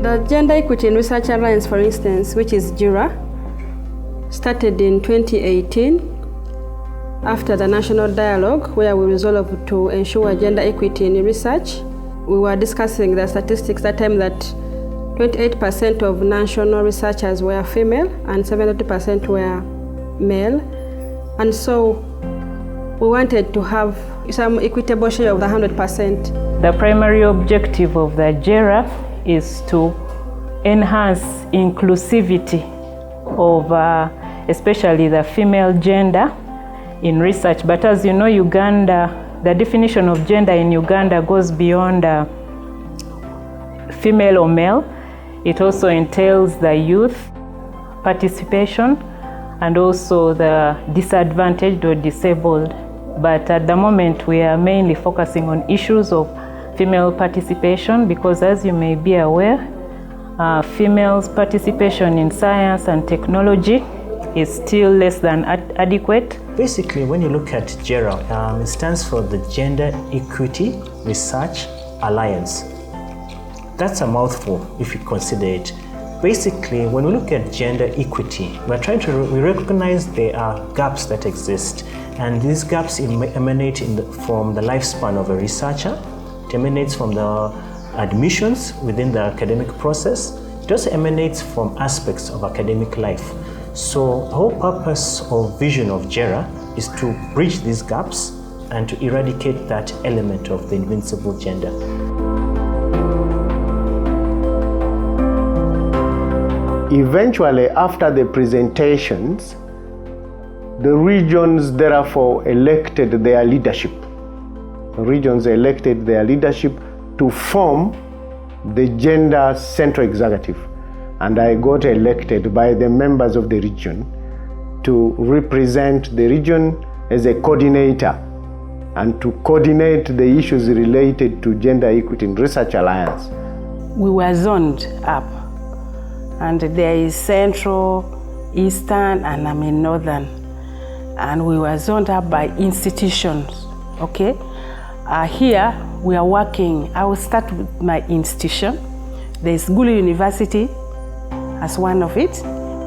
The Gender Equity in Research Alliance, for instance, which is Gera, started in 2018 after the national dialogue where we resolved to ensure gender equity in research. We were discussing the statistics that time that 28% of national researchers were female and 70% were male. And so we wanted to have some equitable share of the 100%. The primary objective of the Gera is to enhance inclusivity of especially the female gender in research. But as you know, Uganda, the definition of gender in Uganda goes beyond female or male. It also entails the youth participation and also the disadvantaged or disabled. But at the moment, we are mainly focusing on issues of female participation because, as you may be aware, females' participation in science and technology is still less than adequate. Basically, when you look at Gera, it stands for the Gender Equity Research Alliance. That's a mouthful if you consider it. Basically, when we look at gender equity, we recognize there are gaps that exist, and these gaps emanate from the lifespan of a researcher. It emanates from the admissions within the academic process. It also emanates from aspects of academic life. So the whole purpose or vision of Gera is to bridge these gaps and to eradicate that element of the invincible gender. Eventually, after the presentations, the regions therefore elected their leadership. The regions elected their leadership to form the Gender Central Executive. And I got elected by the members of the region to represent the region as a coordinator and to coordinate the issues related to Gender Equity in Research Alliance. We were zoned up, and there is Central, Eastern, and Northern. And we were zoned up by institutions, okay? Here we are working, I will start with my institution. There's Gulu University as one of it.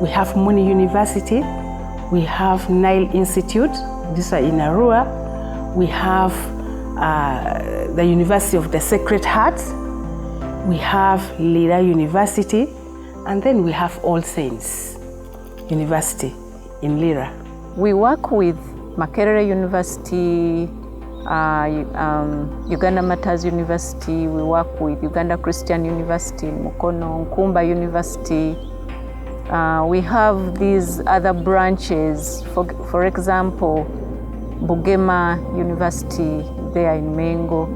We have Muni University. We have Nile Institute, these are in Arua. We have the University of the Sacred Heart. We have Lira University. And then we have All Saints University in Lira. We work with Makerere University, Uganda Matters University. We work with Uganda Christian University, Mukono, Nkumba University. We have these other branches, for example, Bugema University there in Mengo.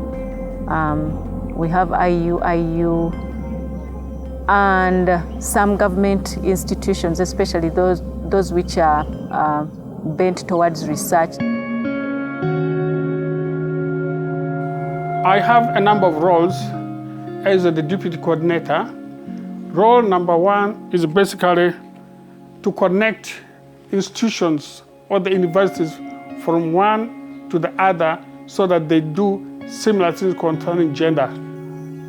We have IU, and some government institutions, especially those which are bent towards research. I have a number of roles as the deputy coordinator. Role number one is basically to connect institutions or the universities from one to the other so that they do similar things concerning gender.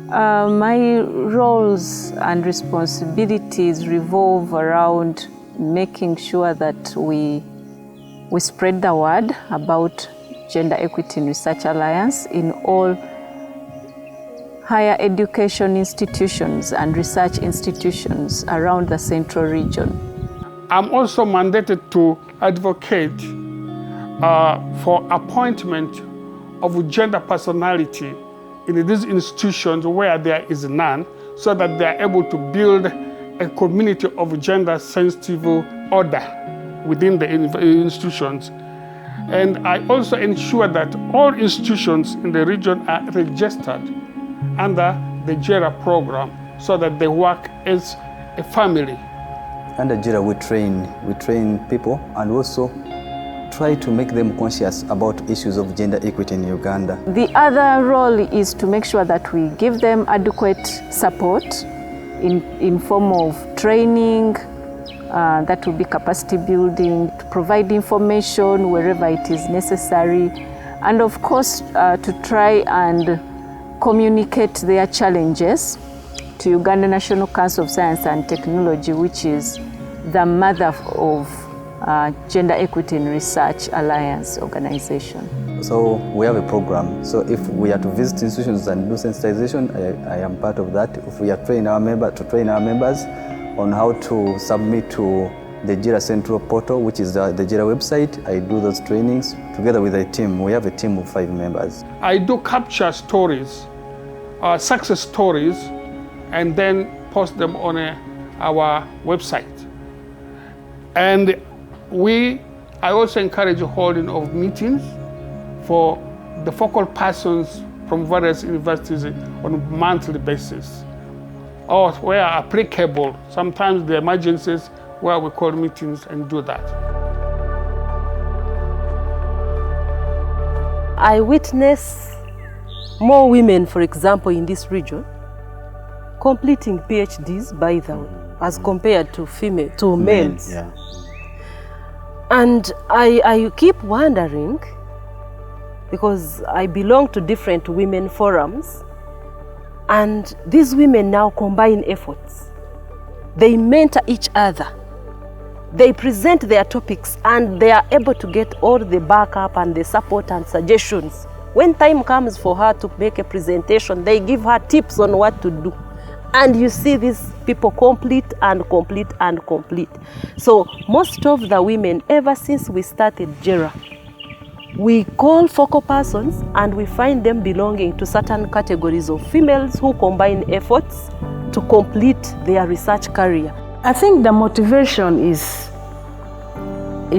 My roles and responsibilities revolve around making sure that we spread the word about Gender Equity in Research Alliance in all higher education institutions and research institutions around the Central region. I'm also mandated to advocate for appointment of gender personality in these institutions where there is none, so that they are able to build a community of gender-sensitive order within the institutions. And I also ensure that all institutions in the region are registered under the Gera program so that they work as a family. Under Gera, we train people and also try to make them conscious about issues of gender equity in Uganda. The other role is to make sure that we give them adequate support in form of training, that will be capacity building, to provide information wherever it is necessary, and of course to try and communicate their challenges to Uganda National Council of Science and Technology, which is the mother of Gender Equity in Research Alliance organization. So we have a program. So if we are to visit institutions and do sensitization, I am part of that. If we are train our members on how to submit to the Gera Central Portal, which is the Gera website, I do those trainings together with a team. We have a team of 5 members. I do capture stories, success stories, and then post them on our website. And I also encourage holding of meetings for the focal persons from various universities on a monthly basis, or where applicable, sometimes the emergencies where we call meetings and do that. I witness more women, for example, in this region, completing PhDs, by the way, as compared to males. Yeah. And I keep wondering, because I belong to different women forums, and these women now combine efforts. They mentor each other. They present their topics and they are able to get all the backup and the support and suggestions. When time comes for her to make a presentation, they give her tips on what to do. And you see these people complete and complete and complete. So most of the women, ever since we started Gera, we call focal persons and we find them belonging to certain categories of females who combine efforts to complete their research career. I think the motivation is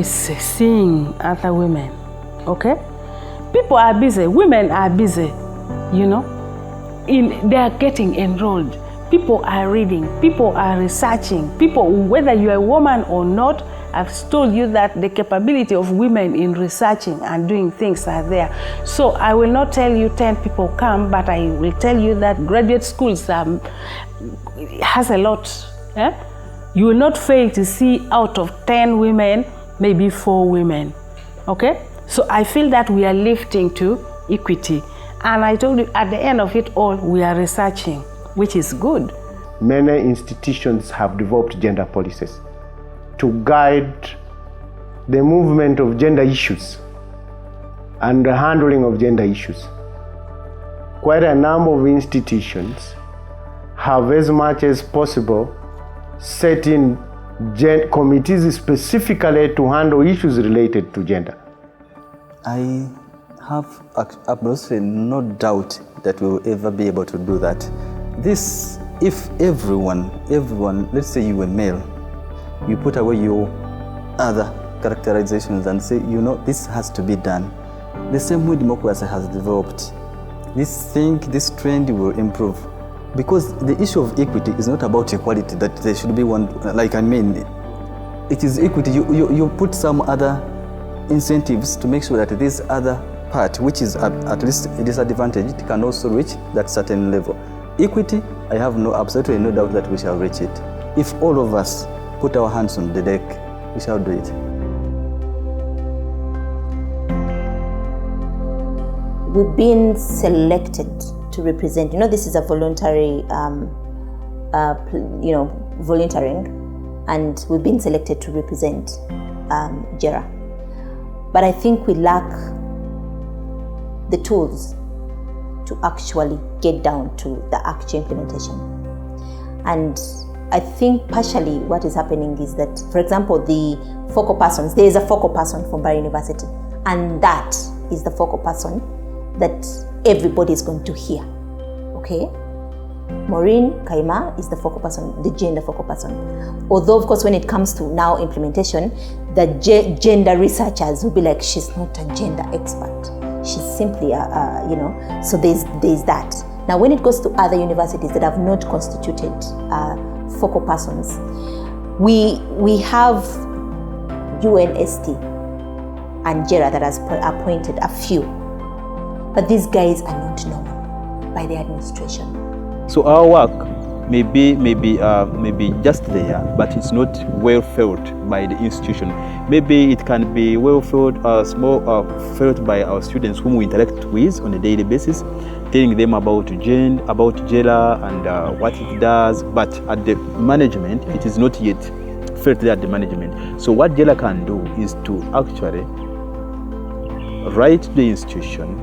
seeing other women, okay? People are busy, women are busy, you know? They are getting enrolled. People are reading, people are researching. People, whether you're a woman or not, I've told you that the capability of women in researching and doing things are there. So I will not tell you 10 people come, but I will tell you that graduate schools has a lot. Eh? You will not fail to see out of 10 women, maybe 4 women, okay? So I feel that we are lifting to equity. And I told you, at the end of it all, we are researching, which is good. Many institutions have developed gender policies to guide the movement of gender issues and the handling of gender issues. Quite a number of institutions have, as much as possible, set in committees specifically to handle issues related to gender. I have absolutely no doubt that we will ever be able to do that. This, if everyone, let's say you were male, you put away your other characterizations and say, you know, this has to be done. The same way democracy has developed. This trend will improve. Because the issue of equity is not about equality, that there should be one, like I mean, it is equity. You put some other incentives to make sure that this other part, which is at least disadvantaged, can also reach that certain level. Equity, I have absolutely no doubt that we shall reach it. If all of us put our hands on the deck, we shall do it. We've been selected to represent, this is a voluntary, volunteering, and we've been selected to represent Gera. But I think we lack the tools to actually get down to the actual implementation. And I think partially what is happening is that, for example, the focal persons, there is a focal person from Gera University, and that is the focal person that everybody is going to hear, okay? Maureen Kaima is the focal person, the gender focal person. Although, of course, when it comes to now implementation, the gender researchers will be like, she's not a gender expert. She's simply so there's that. Now, when it goes to other universities that have not constituted focal persons, we have UNST and Gera that has appointed a few, but these guys are not known by the administration. So our work maybe just there, but it's not well felt by the institution. Maybe it can be well felt, felt by our students whom we interact with on a daily basis, telling them about Gera and what it does, but at the management, it is not yet felt there at the management. So what Gera can do is to actually write to the institution,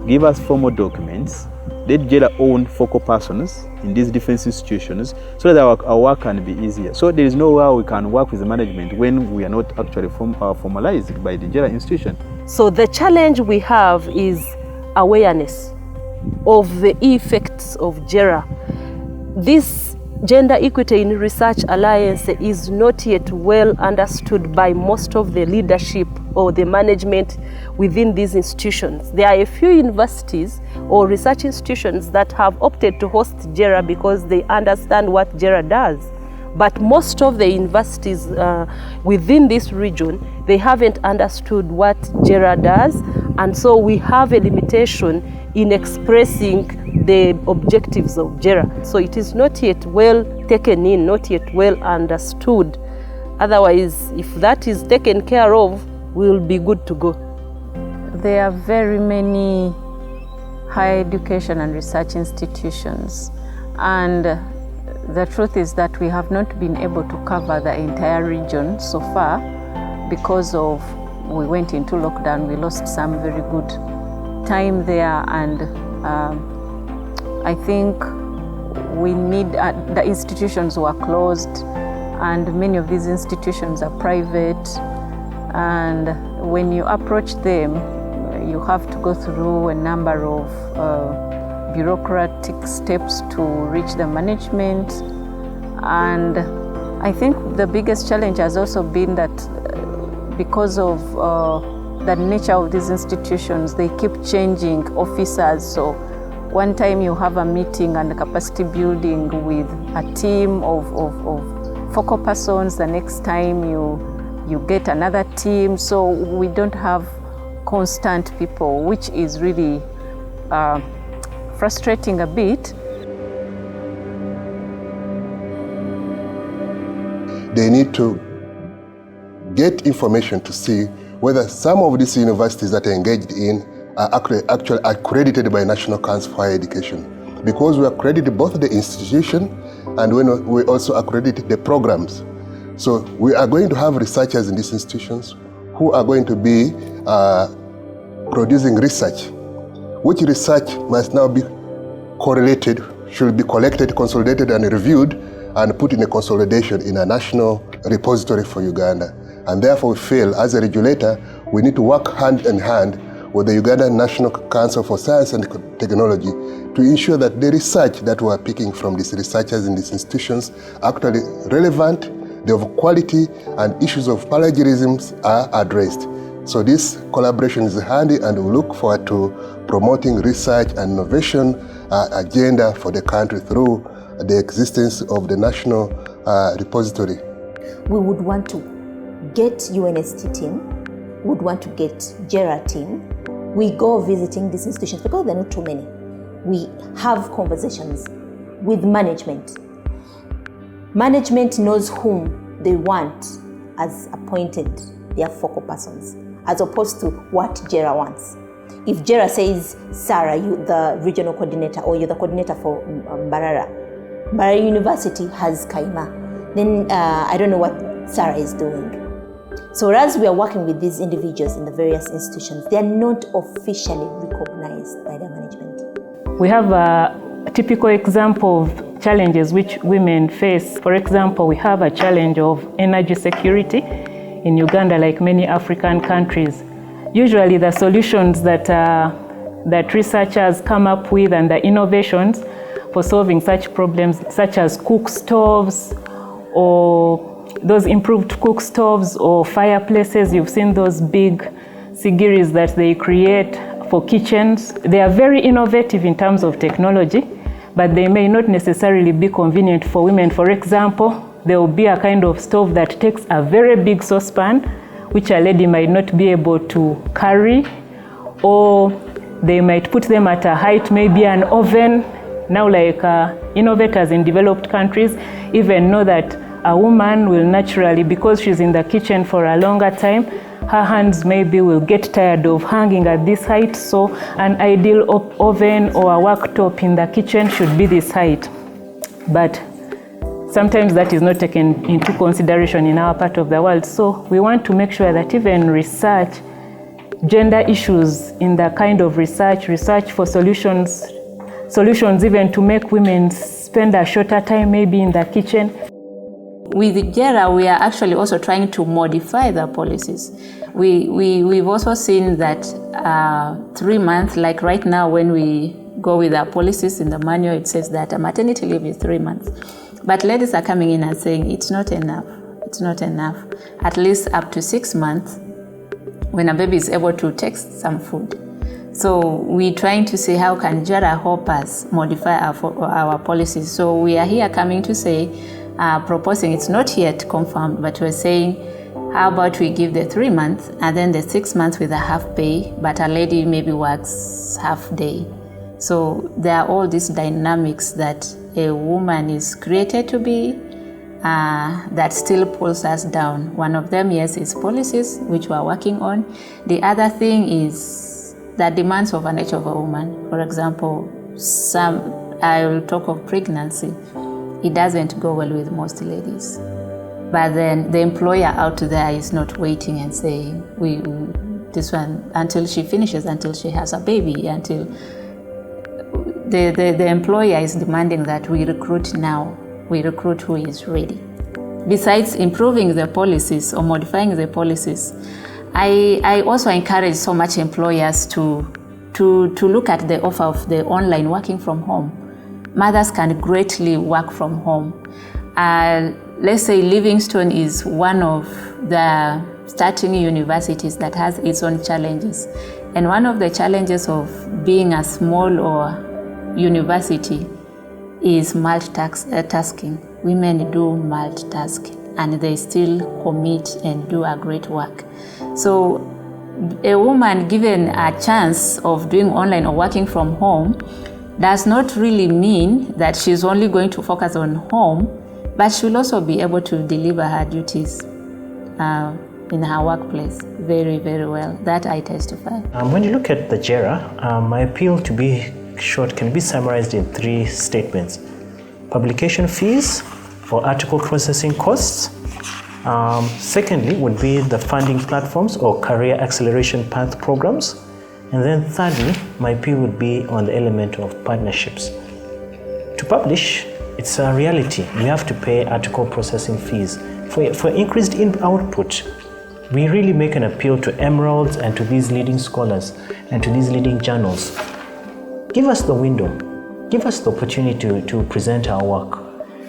give us formal documents, let Gera own focal persons in these different institutions so that our work can be easier. So there is no way we can work with the management when we are not actually formalized by the Gera institution. So the challenge we have is awareness of the effects of Gera. This Gender Equity in Research Alliance is not yet well understood by most of the leadership or the management within these institutions. There are a few universities or research institutions that have opted to host Gera because they understand what Gera does. But most of the universities within this region, they haven't understood what Gera does, and so we have a limitation in expressing the objectives of Gera. So it is not yet well taken in, not yet well understood. Otherwise, if that is taken care of, we'll be good to go. There are very many higher education and research institutions, and the truth is that we have not been able to cover the entire region so far because of we went into lockdown. We lost some very good time there, and I think we need the institutions were closed, and many of these institutions are private, and when you approach them, you have to go through a number of bureaucratic steps to reach the management. And I think the biggest challenge has also been that because of the nature of these institutions, they keep changing officers. So one time you have a meeting and capacity building with a team of focal persons, the next time you get another team. So we don't have constant people, which is really frustrating a bit. They need to get information to see whether some of these universities that are engaged in are actually accredited by National Council for Higher Education. Because we accredit both the institution and we also accredit the programs. So we are going to have researchers in these institutions who are going to be producing research, which research must now be correlated, should be collected, consolidated and reviewed and put in a consolidation in a national repository for Uganda. And therefore we feel as a regulator, we need to work hand in hand with the Ugandan National Council for Science and Technology to ensure that the research that we are picking from these researchers in these institutions are actually relevant, they're of quality, and issues of plagiarisms are addressed. So this collaboration is handy, and we look forward to promoting research and innovation agenda for the country through the existence of the national repository. We would want to get UNST team, would want to get Gera team. We go visiting these institutions because there are not too many. We have conversations with management. Management knows whom they want as appointed their focal persons, as opposed to what Gera wants. If Gera says, Sarah, you the regional coordinator, or you're the coordinator for Mbarara University has Kaima, then I don't know what Sarah is doing. So as we are working with these individuals in the various institutions, they are not officially recognized by their management. We have a typical example of challenges which women face. For example, we have a challenge of energy security in Uganda, like many African countries. Usually the solutions that researchers come up with and the innovations for solving such problems, such as cook stoves or those improved cook stoves or fireplaces. You've seen those big sigiris that they create for kitchens. They are very innovative in terms of technology, but they may not necessarily be convenient for women. For example, there will be a kind of stove that takes a very big saucepan, which a lady might not be able to carry, or they might put them at a height, maybe an oven Now, like innovators in developed countries even know that a woman will naturally, because she's in the kitchen for a longer time, her hands maybe will get tired of hanging at this height, so an ideal oven or a worktop in the kitchen should be this height. But sometimes that is not taken into consideration in our part of the world. So we want to make sure that even research, gender issues in the kind of research for solutions even to make women spend a shorter time maybe in the kitchen. With Gera, we are actually also trying to modify the policies. We've also seen that 3 months, like right now when we go with our policies in the manual, it says that a maternity leave is 3 months. But ladies are coming in and saying it's not enough. It's not enough. At least up to 6 months when a baby is able to take some food. So we're trying to see how can Gera help us modify our policies. So we are here coming to say, proposing, it's not yet confirmed, but we're saying, how about we give the 3 months and then the 6 months with a half pay, but a lady maybe works half day. So there are all these dynamics that a woman is created to be that still pulls us down. One of them, yes, is policies, which we are working on. The other thing is the demands of a nature of a woman. For example, I will talk of pregnancy. It doesn't go well with most ladies. But then the employer out there is not waiting and saying, this one, until she finishes, until she has a baby, until the employer is demanding that we recruit now. We recruit who is ready. Besides improving the policies or modifying the policies, I also encourage so much employers to look at the offer of the online working from home. Mothers can greatly work from home. Let's say Livingstone is one of the starting universities that has its own challenges. And one of the challenges of being a small or university is multitasking. Women do multitasking and they still commit and do a great work. So a woman given a chance of doing online or working from home does not really mean that she's only going to focus on home, but she'll also be able to deliver her duties in her workplace very, very well. That I testify. When you look at the Gera, my appeal, to be short, can be summarized in 3 statements. Publication fees for article processing costs. Secondly would be the funding platforms or career acceleration path programs. And then thirdly, my appeal would be on the element of partnerships. To publish, it's a reality. We have to pay article processing fees. For increased output, we really make an appeal to Emeralds and to these leading scholars and to these leading journals. Give us the window. Give us the opportunity to present our work.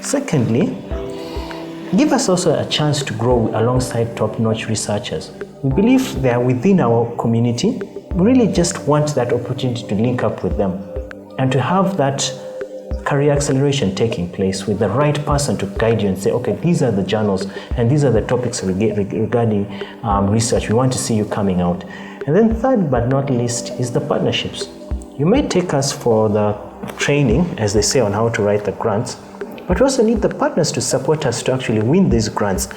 Secondly, give us also a chance to grow alongside top-notch researchers. We believe they are within our community. We really just want that opportunity to link up with them and to have that career acceleration taking place with the right person to guide you and say, okay, these are the journals and these are the topics regarding research. We want to see you coming out. And then third but not least is the partnerships. You may take us for the training, as they say, on how to write the grants, but we also need the partners to support us to actually win these grants.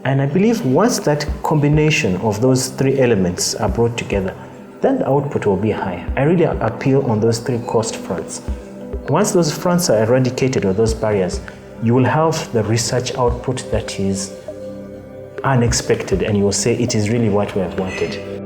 And I believe once that combination of those 3 elements are brought together, then the output will be high. I really appeal on those 3 cost fronts. Once those fronts are eradicated, or those barriers, you will have the research output that is unexpected, and you will say it is really what we have wanted.